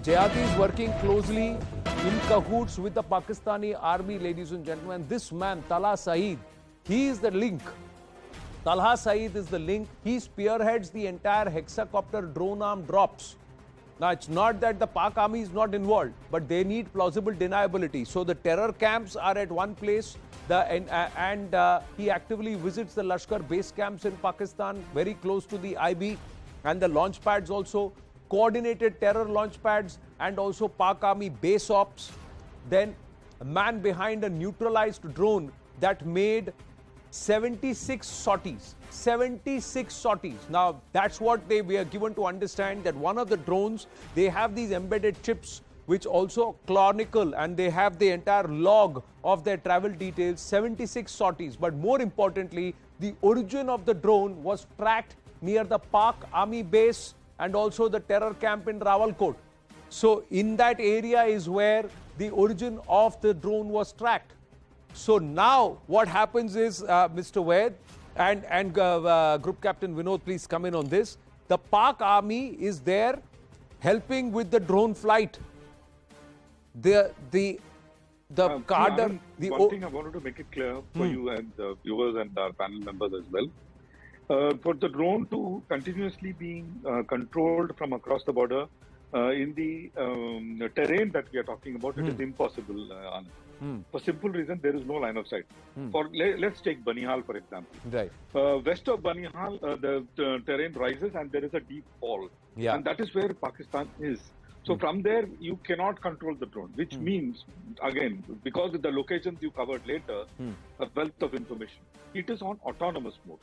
Jayati is working closely in cahoots with the Pakistani army, ladies and gentlemen. This man, Talha Saeed, he is the link. Talha Saeed is the link. He spearheads the entire hexacopter drone arm drops. Now, it's not that the Pak army is not involved, but they need plausible deniability. So the terror camps are at one place, he actively visits the Lashkar base camps in Pakistan, very close to the IB, and the launch pads also, coordinated terror launch pads, and also Pak army base ops. Then a man behind a neutralized drone that made 76 sorties. 76 sorties. Now, that's what we are given to understand, that one of the drones, they have these embedded chips which also chronicle, and they have the entire log of their travel details, 76 sorties. But more importantly, the origin of the drone was tracked near the Pak army base and also the terror camp in Rawalkot. So in that area is where the origin of the drone was tracked. So now what happens is, Mr. Vaid and Group Captain Vinod, please come in on this. The Pak army is there helping with the drone flight. One thing I wanted to make it clear for you and the viewers and our panel members as well. For the drone to continuously being controlled from across the border in the terrain that we are talking about, it is impossible, Anand. For simple reason, there is no line of sight. Let's take Banihal, for example. Right. West of Banihal, the terrain rises and there is a deep fall. Yeah. And that is where Pakistan is. So from there, you cannot control the drone, which means, again, because of the locations you covered later, a wealth of information. It is on autonomous mode.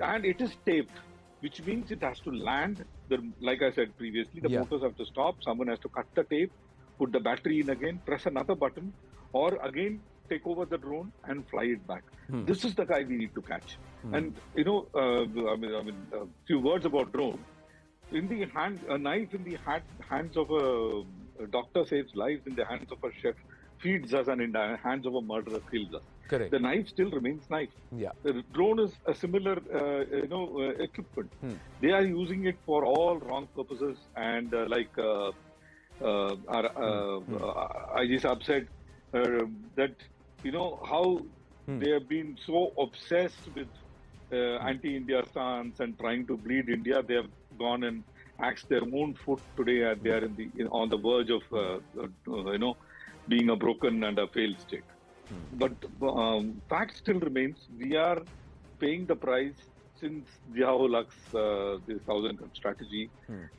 And it is taped, which means it has to land. Like I said previously, the motors have to stop. Someone has to cut the tape, put the battery in again, press another button, or again take over the drone and fly it back. This is the guy we need to catch. And you know, a few words about drone. In the hand, a knife in the hands of a doctor saves lives. In the hands of a chef feeds us, and in the hands of a murderer kills us. Correct. The knife still remains knife. Yeah. The drone is a similar, equipment. They are using it for all wrong purposes, and like our IG Saab said, that how they have been so obsessed with anti-India stance and trying to bleed India. They have gone and axed their own foot today. They are on the verge of being a broken and a failed state. But fact still remains, we are paying the price since Zia-ul Haq's the 1,000 strategy.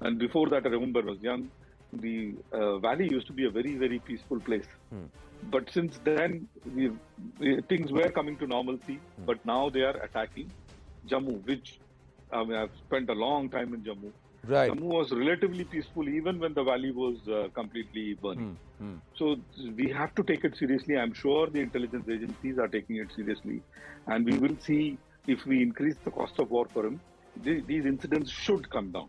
And before that, I remember when I was young, the valley used to be a very, very peaceful place. But since then, things were coming to normalcy, but now they are attacking Jammu, which I've spent a long time in Jammu. Right. Jammu was relatively peaceful even when the valley was completely burning. So we have to take it seriously. I'm sure the intelligence agencies are taking it seriously. And we will see if we increase the cost of war for him, these incidents should come down.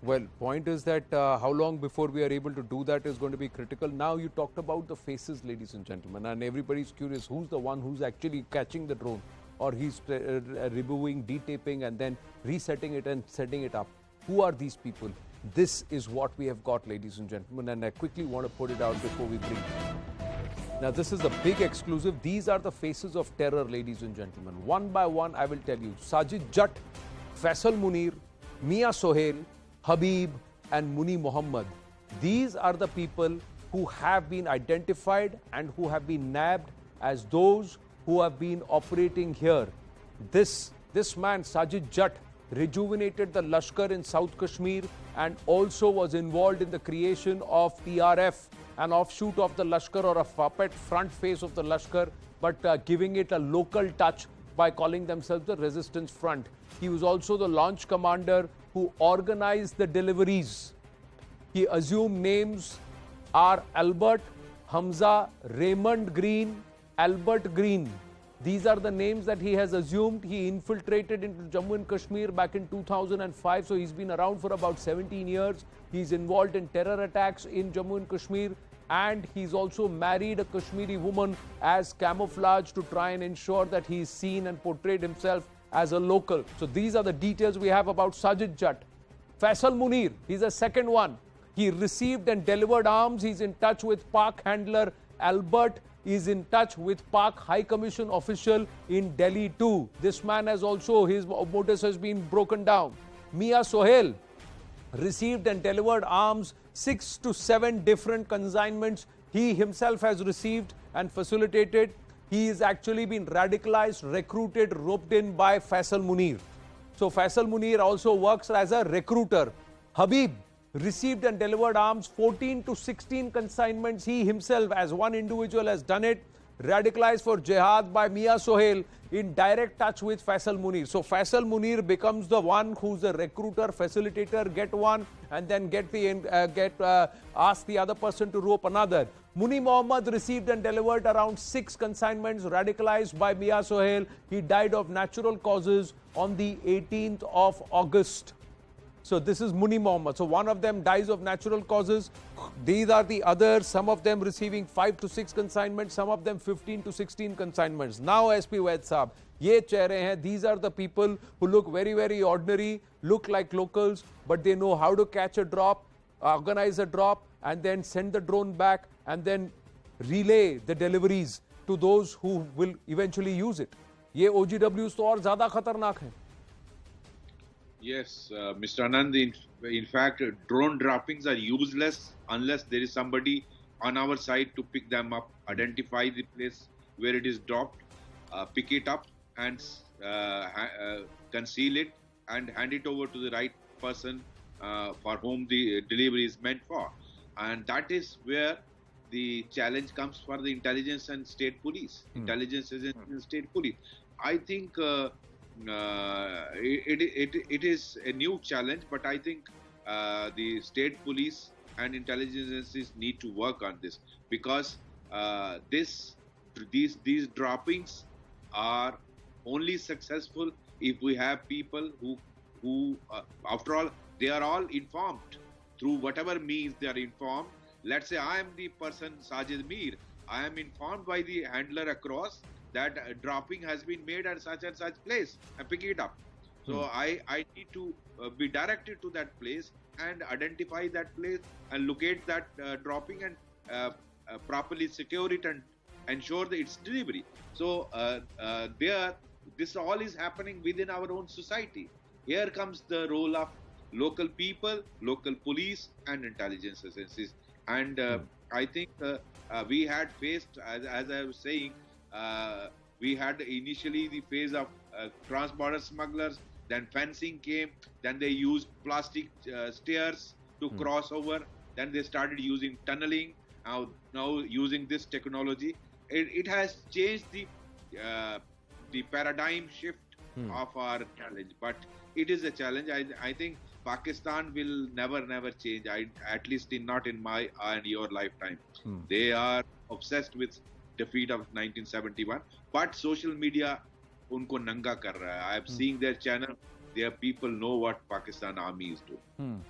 Well, point is that how long before we are able to do that is going to be critical. Now you talked about the faces, ladies and gentlemen, and everybody's curious who's the one who's actually catching the drone, or he's removing, detaping, and then resetting it and setting it up. Who are these people? This is what we have got, ladies and gentlemen, and I quickly want to put it out before we bring. Now, this is the big exclusive. These are the faces of terror, ladies and gentlemen. One by one, I will tell you. Sajid Jatt, Faisal Munir, Mia Sohail, Habib, and Muni Muhammad. These are the people who have been identified and who have been nabbed as those who have been operating here. This man, Sajid Jatt, rejuvenated the Lashkar in South Kashmir and also was involved in the creation of TRF, an offshoot of the Lashkar, or a puppet front face of the Lashkar, but giving it a local touch by calling themselves the Resistance Front. He was also the launch commander who organized the deliveries. He assumed names are Albert, Hamza, Raymond Green, Albert Green. These are the names that he has assumed. He infiltrated into Jammu and Kashmir back in 2005, so he's been around for about 17 years. He's involved in terror attacks in Jammu and Kashmir, and he's also married a Kashmiri woman as camouflage to try and ensure that he's seen and portrayed himself as a local. So these are the details we have about Sajid Jatt. Faisal Munir, he's the second one. He received and delivered arms. He's in touch with Pak handler Albert. He's in touch with Pak High Commission official in Delhi too. This man has also, his modus has been broken down. Mia Sohail received and delivered arms, 6 to 7 different consignments he himself has received and facilitated. He is actually been radicalized, recruited, roped in by Faisal Munir. So Faisal Munir also works as a recruiter. Habib received and delivered arms, 14 to 16 consignments. He himself, as one individual, has done it. Radicalized for jihad by Mia Sohail, in direct touch with Faisal Munir. So Faisal Munir becomes the one who's the recruiter, facilitator, get one, and then ask the other person to rope another. Muni Mohammed received and delivered around 6 consignments, radicalized by Mia Sohail. He died of natural causes on the 18th of August. So this is Muni Mohammed. So one of them dies of natural causes. These are the others, some of them receiving 5 to 6 consignments, some of them 15 to 16 consignments. Now SP Vaid Saab, ye chehre hain, these are the people who look very, very ordinary, look like locals, but they know how to catch a drop, organize a drop, and then send the drone back, and then relay the deliveries to those who will eventually use it. Ye OGWs to aur zyada khatarnak hain. Yes, Mr. Anand, in fact, drone droppings are useless unless there is somebody on our side to pick them up, identify the place where it is dropped, pick it up and conceal it and hand it over to the right person for whom the delivery is meant for. And that is where the challenge comes for the intelligence and state police, intelligence agency and state police. I think it is a new challenge, but I think the state police and intelligence agencies need to work on this, because these droppings are only successful if we have people who after all, they are all informed through whatever means they are informed. Let's say I am the person, Sajid Mir. I am informed by the handler across that dropping has been made at such and such place, and pick it up. So I need to be directed to that place and identify that place and locate that dropping and properly secure it and ensure that its delivery. So this all is happening within our own society. Here comes the role of local people, local police and intelligence agencies. And I think we had faced, as I was saying, we had initially the phase of trans-border smugglers, then fencing came, then they used plastic stairs to cross over, then they started using tunneling, now using this technology. It has changed the paradigm shift of our challenge, but it is a challenge. I think Pakistan will never change, at least not in my and your lifetime. They are obsessed with defeat of 1971, but social media unko nanga kar raha hai. I am seeing their channel. Their people know what Pakistan army is doing.